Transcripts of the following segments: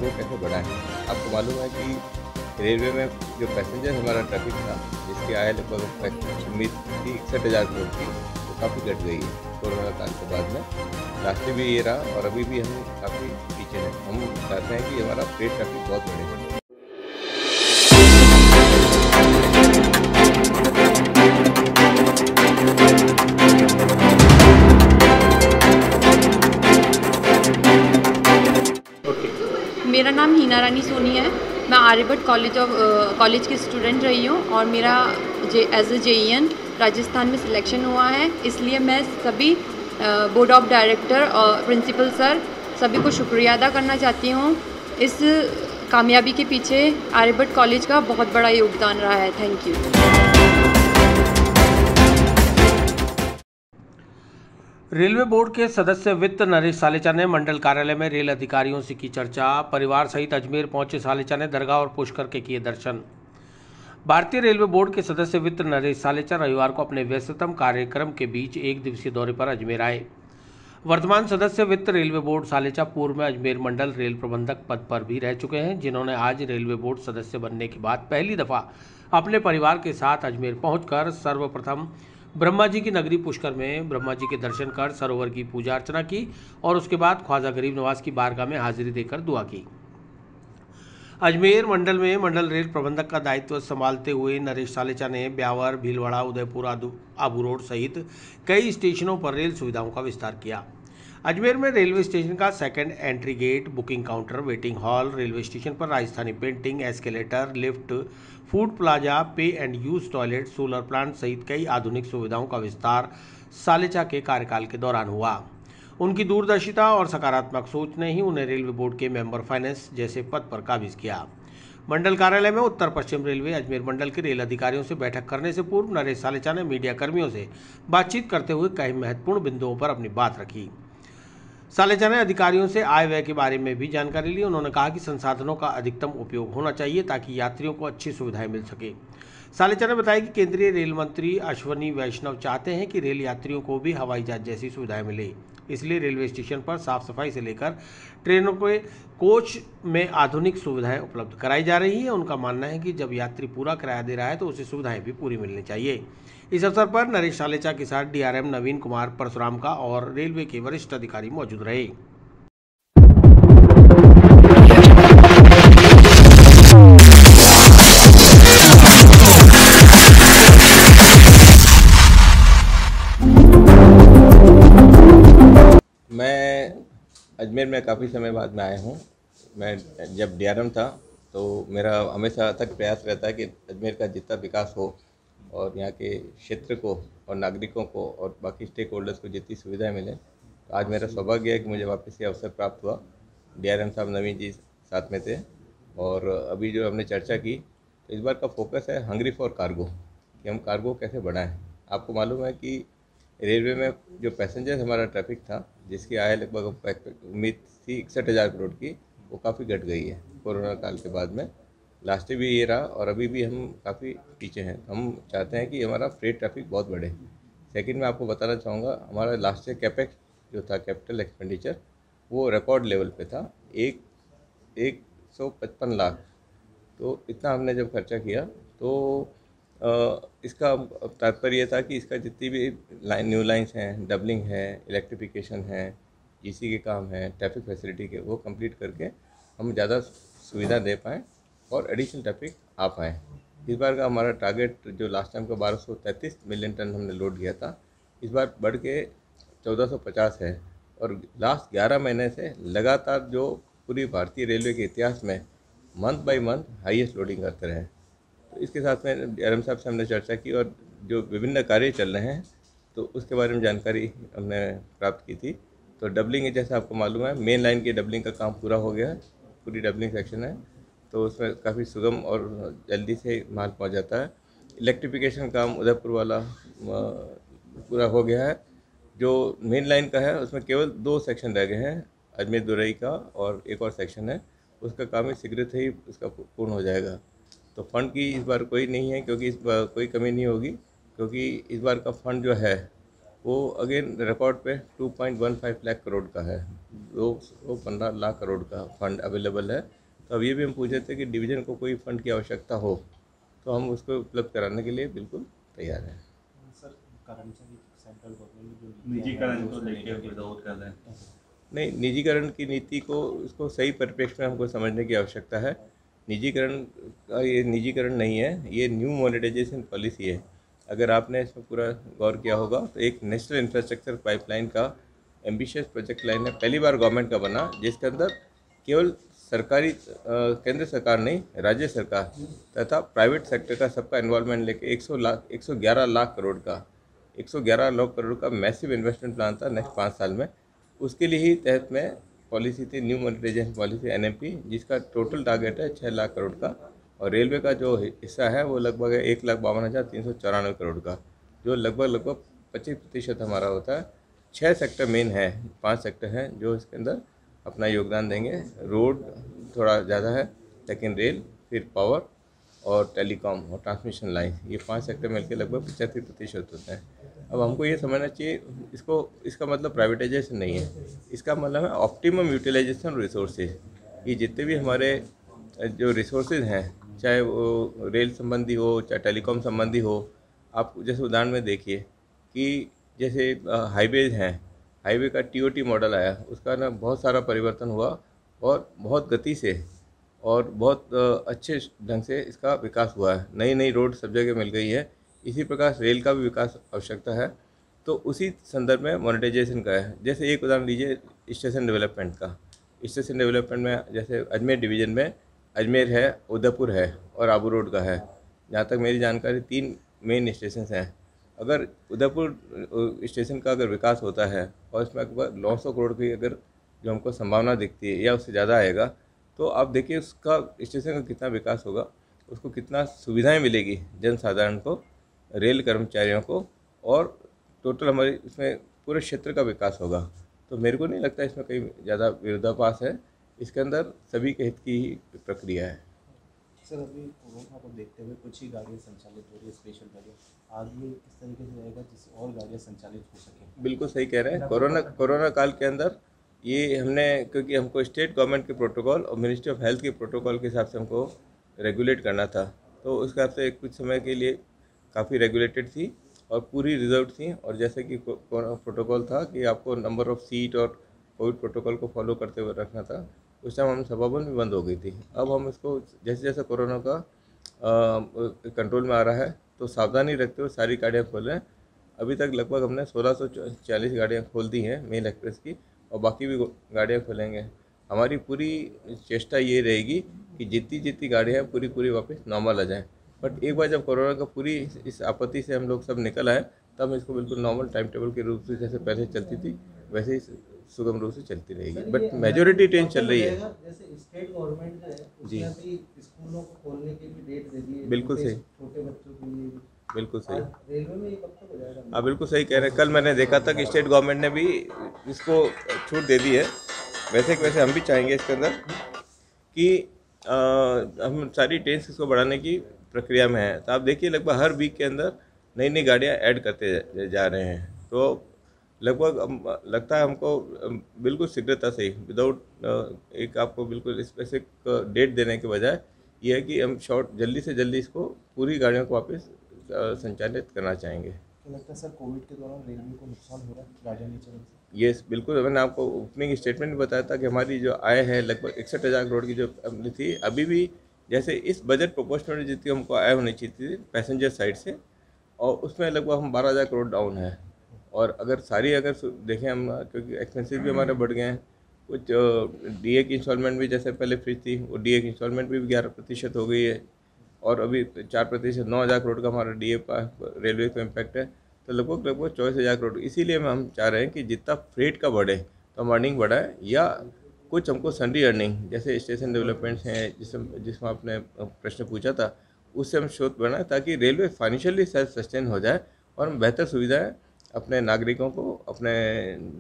Cargo कैसे बढ़ा है। आपको मालूम है कि रेलवे में जो पैसेंजर हमारा ट्रैफिक था, जिसकी आय लगभग उम्मीद थी 61,000 करोड़ की, वो काफ़ी घट गई है कोरोना काल के बाद में। लास्ट में भी ये रहा और अभी भी हम काफ़ी पीछे हैं। हम चाहते हैं कि हमारा फ्रेट ट्रैफिक बहुत बढ़े। मेरा नाम हीना रानी सोनी है। मैं आर्यभट्ट कॉलेज की स्टूडेंट रही हूँ और मेरा एज ए JEN राजस्थान में सिलेक्शन हुआ है। इसलिए मैं सभी बोर्ड ऑफ डायरेक्टर और प्रिंसिपल सर सभी को शुक्रिया अदा करना चाहती हूँ। इस कामयाबी के पीछे आर्यभट्ट कॉलेज का बहुत बड़ा योगदान रहा है। Thank you. रेलवे बोर्ड के सदस्य वित्त नरेश सालेचा ने मंडल कार्यालय में रेल अधिकारियों से की चर्चा। परिवार सहित अजमेर पहुंचे सालेचा ने दरगाह और पुष्कर के किए दर्शन। भारतीय रेलवे बोर्ड के सदस्य वित्त नरेश सालेचा रविवार को अपने व्यस्ततम कार्यक्रम के बीच एक दिवसीय दौरे पर अजमेर आए। वर्तमान सदस्य वित्त रेलवे बोर्ड सालेचा पूर्व में अजमेर मंडल रेल प्रबंधक पद पर भी रह चुके हैं, जिन्होंने आज रेलवे बोर्ड सदस्य बनने के बाद पहली दफा अपने परिवार के साथ अजमेर पहुंचकर सर्वप्रथम ब्रह्मा जी की नगरी पुष्कर में ब्रह्मा जी के दर्शन कर सरोवर की पूजा अर्चना की और उसके बाद ख्वाजा गरीब नवाज की बारगाह में हाजिरी देकर दुआ की। अजमेर मंडल में मंडल रेल प्रबंधक का दायित्व संभालते हुए नरेश सालेचा ने ब्यावर, भीलवाड़ा, उदयपुर, आबू रोड सहित कई स्टेशनों पर रेल सुविधाओं का विस्तार किया। अजमेर में रेलवे स्टेशन का second entry gate, booking counter, waiting hall, railway station पर Rajasthani painting, escalator, lift, food plaza, pay and use toilet, solar plant सहित कई आधुनिक सुविधाओं का विस्तार सालेचा के कार्यकाल के दौरान हुआ। उनकी दूरदर्शिता और सकारात्मक सोच ने ही उन्हें रेलवे बोर्ड के मेंबर फाइनेंस जैसे पद पर काबिज किया। मंडल कार्यालय में उत्तर पश्चिम रेलवे अजमेर मंडल के रेल अधिकारियों से बैठक करने से पूर्व नरेश सालेचा ने मीडिया कर्मियों से बातचीत करते हुए कई महत्वपूर्ण बिंदुओं पर अपनी बात रखी। सालेचा ने अधिकारियों से आय व्यय के बारे में भी जानकारी ली। उन्होंने कहा कि संसाधनों का अधिकतम उपयोग होना चाहिए ताकि यात्रियों को अच्छी सुविधाएं मिल सके। सालेचा ने बताया कि केंद्रीय रेल मंत्री अश्वनी वैष्णव चाहते हैं कि रेल यात्रियों को भी हवाई जहाज जैसी सुविधाएं मिले, इसलिए रेलवे स्टेशन पर साफ सफाई से लेकर ट्रेनों के कोच में आधुनिक सुविधाएं उपलब्ध कराई जा रही है। उनका मानना है कि जब यात्री पूरा किराया दे रहा है तो उसे सुविधाएं भी पूरी मिलनी चाहिए। इस अवसर पर नरेश सालेचा के साथ DRM नवीन कुमार परशुराम का और रेलवे के वरिष्ठ अधिकारी मौजूद रहे। मैं अजमेर में काफ़ी समय बाद में आया हूँ। मैं जब DRM था तो मेरा हमेशा तक प्रयास रहता है कि अजमेर का जितना विकास हो और यहाँ के क्षेत्र को और नागरिकों को और बाकी स्टेक होल्डर्स को जितनी सुविधाएं मिलें। तो आज मेरा सौभाग्य है कि मुझे वापस ये अवसर प्राप्त हुआ। DRM साहब नवीन जी साथ में थे और अभी जो हमने चर्चा की, तो इस बार का फोकस है हंग्री फॉर कार्गो, कि हम कार्गो कैसे बढ़ाएं। आपको मालूम है कि रेलवे में जो पैसेंजर हमारा ट्रैफिक था, जिसकी आय लगभग उम्मीद थी 61,000 करोड़ की, वो काफ़ी घट गई है कोरोना काल के बाद में। लास्ट भी ये रहा और अभी भी हम काफ़ी पीछे हैं। हम चाहते हैं कि हमारा फ्रेट ट्रैफिक बहुत बढ़े। सेकंड में आपको बताना चाहूँगा, हमारा लास्ट ईयर कैपेक्स जो था, कैपिटल एक्सपेंडिचर, वो रिकॉर्ड लेवल पे था 155 लाख। तो इतना हमने जब खर्चा किया तो इसका तात्पर्य था कि इसका जितनी भी न्यू लाइन्स हैं, डबलिंग है, इलेक्ट्रिफिकेशन है, GC के काम हैं, ट्रैफिक फैसिलिटी के, वो कंप्लीट करके हम ज़्यादा सुविधा दे पाएँ और एडिशनल ट्रैफिक आ पाएँ। इस बार का हमारा टारगेट जो लास्ट टाइम का 1233 मिलियन टन हमने लोड किया था, इस बार बढ़ के 1450 है और लास्ट 11 महीने से लगातार जो पूरी भारतीय रेलवे के इतिहास में month by month highest loading करते रहे। तो इसके साथ में DRM साहब से हमने चर्चा की और जो विभिन्न कार्य चल रहे हैं तो उसके बारे में जानकारी हमने प्राप्त की थी। तो डबलिंग, जैसे आपको मालूम है, मेन लाइन की डबलिंग का काम पूरा हो गया है, पूरी डबलिंग सेक्शन है, तो उसमें काफ़ी सुगम और जल्दी से माल पहुंच जाता है। इलेक्ट्रिफिकेशन काम उदयपुर वाला पूरा हो गया है। जो मेन लाइन का है उसमें केवल 2 सेक्शन रह गए हैं, अजमेर दुरई का और एक और सेक्शन है, उसका काम ही शीघ्र ही उसका पूर्ण हो जाएगा। तो फंड की इस बार कोई नहीं है, क्योंकि इस बार कोई कमी नहीं होगी, क्योंकि इस बार का फंड जो है वो अगेन रिकॉर्ड पे 2.15 लाख करोड़ का है। वो 15 लाख करोड़ का फंड अवेलेबल है। तो अब ये भी हम पूछे थे कि डिवीज़न को कोई फंड की आवश्यकता हो तो हम उसको उपलब्ध कराने के लिए बिल्कुल तैयार हैं। सर, कर्मचारी सेंट्रल गवर्नमेंट जो निजीकरण को लेकर विरोध कर रहे हैं। नहीं, निजीकरण की नीति को उसको सही परिप्रेक्ष्य में हमको समझने की आवश्यकता है। निजीकरण का ये निजीकरण नहीं है, ये न्यू मोनेटाइजेशन पॉलिसी है। अगर आपने इसमें पूरा गौर किया होगा तो एक नेशनल इंफ्रास्ट्रक्चर पाइपलाइन का एम्बिशियस प्रोजेक्ट लाइन है, पहली बार गवर्नमेंट का बना, जिसके अंदर केवल सरकारी केंद्र सरकार नहीं, राज्य सरकार तथा प्राइवेट सेक्टर का सबका इन्वॉल्वमेंट लेके 111 लाख करोड़ का 111 लाख करोड़ का मैसिव इन्वेस्टमेंट प्लान था नेक्स्ट 5 साल में। उसके लिए ही तहत में पॉलिसी थी न्यू मोनेटाइजेशन पॉलिसी NMP, जिसका टोटल टारगेट है 6 लाख करोड़ का। और रेलवे का जो हिस्सा है वो लगभग है 1,52,394 करोड़ का, जो लगभग 25% हमारा होता है। 6 सेक्टर मेन है, 5 सेक्टर हैं जो इसके अंदर अपना योगदान देंगे। रोड थोड़ा ज़्यादा है, लेकिन रेल, फिर पावर और टेलीकॉम और ट्रांसमिशन लाइन, ये 5 सेक्टर मिलकर लगभग 85% होते हैं। अब हमको ये समझना चाहिए, इसका मतलब प्राइवेटाइजेशन नहीं है, इसका मतलब है ऑप्टिमम यूटिलाइजेशन रिसोर्सेज। ये जितने भी हमारे जो रिसोर्सेज हैं, चाहे वो रेल संबंधी हो, चाहे टेलीकॉम संबंधी हो। आप जैसे उदाहरण में देखिए कि जैसे हाईवेज हैं, हाईवे का TOT मॉडल आया, उसका ना बहुत सारा परिवर्तन हुआ और बहुत गति से और बहुत अच्छे ढंग से इसका विकास हुआ है। नई नई रोड सब जगह मिल गई है। इसी प्रकार रेल का भी विकास आवश्यकता है। तो उसी संदर्भ में मोनेटाइजेशन का है। जैसे एक उदाहरण लीजिए स्टेशन डेवलपमेंट का। स्टेशन डेवलपमेंट में जैसे अजमेर डिवीज़न में अजमेर है, उदयपुर है और आबू रोड का है। जहाँ तक मेरी जानकारी 3 मेन स्टेशन हैं। अगर उदयपुर स्टेशन का अगर विकास होता है और इसमें अगर 900 करोड़ की अगर जो हमको संभावना दिखती है या उससे ज़्यादा आएगा, तो आप देखिए उसका स्टेशन का कितना विकास होगा, उसको कितना सुविधाएं मिलेगी जनसाधारण को, रेल कर्मचारियों को, और टोटल हमारे इसमें पूरे क्षेत्र का विकास होगा। तो मेरे को नहीं लगता इसमें कहीं ज़्यादा विरोधाभास है, इसके अंदर सभी के हित की ही प्रक्रिया है। सर, अभी कोरोना को देखते हुए कुछ ही गाड़ियाँ संचालित हो रही है, स्पेशल गाड़ियाँ। आगे किस तरीके से रहेगा जिससे और गाड़ियाँ संचालित हो सकें? बिल्कुल सही कह रहे हैं। कोरोना काल के अंदर ये हमने, क्योंकि हमको स्टेट गवर्नमेंट के प्रोटोकॉल और मिनिस्ट्री ऑफ हेल्थ के प्रोटोकॉल के हिसाब से हमको रेगुलेट करना था, तो उस हिसाब से कुछ समय के लिए काफ़ी रेगुलेटेड थी और पूरी रिजर्व थी। और जैसे कि प्रोटोकॉल था कि आपको नंबर ऑफ सीट और कोविड प्रोटोकॉल को फॉलो करते हुए रखना था, उस टाइम हम सभाभवन भी बंद हो गई थी। अब हम इसको जैसे जैसे कोरोना का कंट्रोल में आ रहा है तो सावधानी रखते हुए सारी गाड़ियाँ खोल रहे हैं। अभी तक लगभग हमने 1640 गाड़ियाँ खोल दी हैं मेल एक्सप्रेस की, और बाकी भी गाड़ियाँ खोलेंगे। हमारी पूरी चेष्टा ये रहेगी कि जितनी गाड़ियाँ हैं पूरी वापस नॉर्मल आ जाएँ। बट एक बार जब कोरोना का पूरी इस आपत्ति से हम लोग सब निकल आए, तब इसको बिल्कुल नॉर्मल टाइम टेबल के रूप से जैसे पहले चलती थी वैसे ही सुगम रूप से चलती रहेगी। बट मेजॉरिटी ट्रेन चल रही है। जैसे स्टेट गवर्नमेंट है, जी, उसने भी स्कूलों को खोलने की भी डेट दे दी है। बिल्कुल सही, छोटे बच्चों के लिए भी। बिल्कुल सही। रेलवे में ये कब तक हो जाएगा? हाँ, बिल्कुल सही कह रहे हैं। कल मैंने देखा था कि स्टेट गवर्नमेंट ने भी इसको छूट दे दी है। वैसे हम भी चाहेंगे इसके अंदर कि हम सारी ट्रेन इसको बढ़ाने की प्रक्रिया में है। तो आप देखिए लगभग हर वीक के अंदर नई गाड़ियाँ ऐड करते जा रहे हैं। तो लगभग लगता है हमको बिल्कुल शीघ्रता से ही, विदाउट एक आपको बिल्कुल स्पेसिफिक डेट देने के बजाय ये है कि हम जल्दी से जल्दी इसको पूरी गाड़ियों को वापस संचालित करना चाहेंगे। क्या लगता है सर, कोविड के दौरान रेलवे को नुकसान हो रहा है गाड़ियाँ नहीं चलने से? ये बिल्कुल, मैंने आपको ओपनिंग स्टेटमेंट में बताया था कि हमारी जो आय है लगभग 61,000 करोड़ की जो अपनी थी, अभी भी जैसे इस बजट प्रोपोर्शनली जितनी हमको आय होनी चाहिए थी पैसेंजर साइड से, और उसमें लगभग हम 12,000 करोड़ डाउन है। और अगर देखें हम, क्योंकि एक्सपेंसिव भी हमारे बढ़ गए हैं, कुछ DA की इंस्टॉलमेंट भी जैसे पहले फ्री थी, वो DA की इंस्टॉलमेंट भी 11% हो गई है, और अभी 4% 9,000 करोड़ का हमारा DA रेलवे का इम्पैक्ट है। तो लगभग 24,000 करोड़। इसीलिए हम चाह रहे हैं कि जितना फ्रेट का बढ़े तो हम अर्निंग बढ़ाएं, या कुछ हमको सन्ड्री अर्निंग जैसे स्टेशन डेवलपमेंट्स हैं जिसमें आपने प्रश्न पूछा था, उससे हम शोध बढ़ाएं ताकि रेलवे फाइनेंशियली सेल्फ सस्टेन हो जाए और हम बेहतर सुविधाएं अपने नागरिकों को, अपने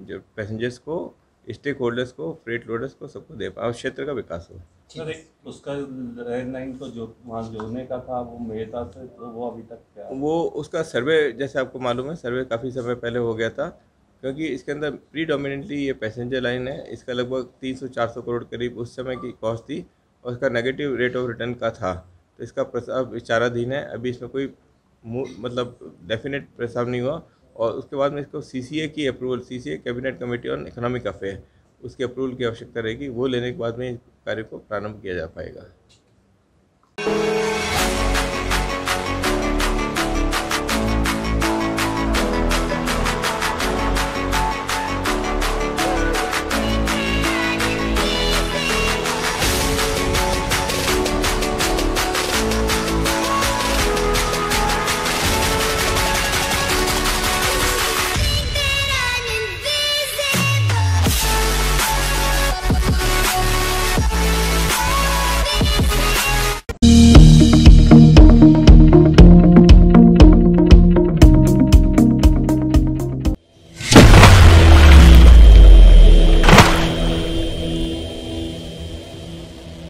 जो पैसेंजर्स को, स्टेक होल्डर्स को, फ्रेट लोडर्स को, सबको दे पाए और क्षेत्र का विकास हो। सर एक उसका रेड लाइन को जो वहाँ जोड़ने का था वो मेहता से, तो वो अभी तक क्या है? वो उसका सर्वे, जैसे आपको मालूम है, सर्वे काफ़ी समय पहले हो गया था, क्योंकि इसके अंदर प्रीडोमिनेंटली ये पैसेंजर लाइन है। इसका लगभग 300-400 करोड़ करीब उस समय की कॉस्ट थी और इसका नेगेटिव रेट ऑफ रिटर्न का था। तो इसका प्रस्ताव विचाराधीन है, अभी इसमें कोई मतलब डेफिनेट प्रस्ताव नहीं हुआ। और उसके बाद में इसको सीसीए की approval, CCA cabinet committee on economic affair, उसके अप्रूवल की आवश्यकता रहेगी। वो लेने के बाद में इस कार्य को प्रारंभ किया जा पाएगा।